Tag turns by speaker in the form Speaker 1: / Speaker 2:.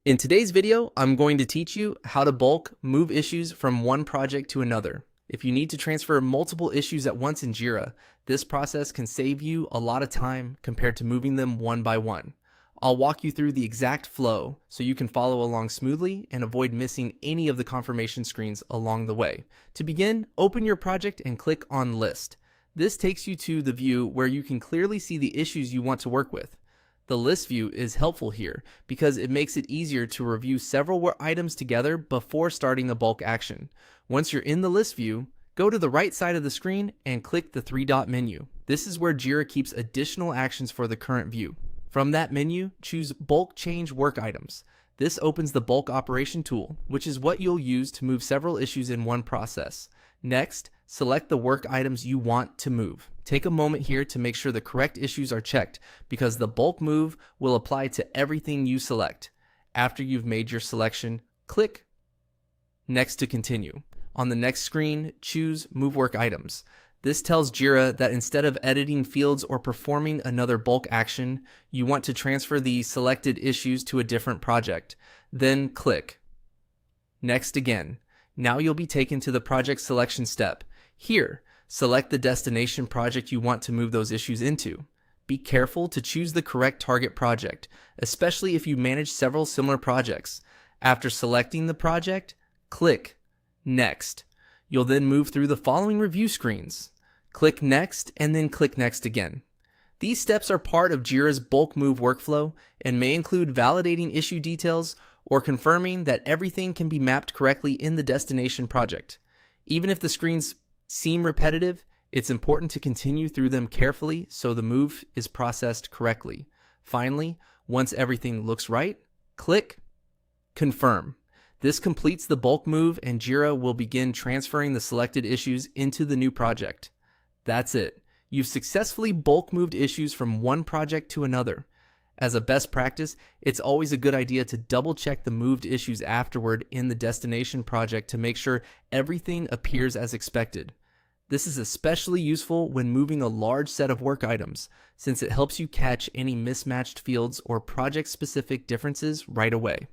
Speaker 1: In today's video, I'm going to teach you how to bulk move issues from one project to another. If you need to transfer multiple issues at once in Jira, this process can save you a lot of time compared to moving them one by one. I'll walk you through the exact flow so you can follow along smoothly and avoid missing any of the confirmation screens along the way. To begin, open your project and click on List. This takes you to the view where you can clearly see the issues you want to work with. The list view is helpful here because it makes it easier to review several items together before starting the bulk action. Once you're in the list view, go to the right side of the screen and click the three-dot menu. This is where Jira keeps additional actions for the current view. From that menu, choose Bulk Change Work Items. This opens the bulk operation tool, which is what you'll use to move several issues in one process. Next, select the work items you want to move. Take a moment here to make sure the correct issues are checked because the bulk move will apply to everything you select. After you've made your selection, click Next to continue. On the next screen, choose Move Work Items. This tells Jira that instead of editing fields or performing another bulk action, you want to transfer the selected issues to a different project. Then click Next again. Now you'll be taken to the project selection step. Here, select the destination project you want to move those issues into. Be careful to choose the correct target project, especially if you manage several similar projects. After selecting the project, click Next. You'll then move through the following review screens. Click Next and then click Next again. These steps are part of Jira's bulk move workflow and may include validating issue details or confirming that everything can be mapped correctly in the destination project. Even if the screens seem repetitive, it's important to continue through them carefully so the move is processed correctly. Finally, once everything looks right, click Confirm. This completes the bulk move and Jira will begin transferring the selected issues into the new project. That's it. You've successfully bulk moved issues from one project to another. As a best practice, it's always a good idea to double check the moved issues afterward in the destination project to make sure everything appears as expected. This is especially useful when moving a large set of work items, since it helps you catch any mismatched fields or project-specific differences right away.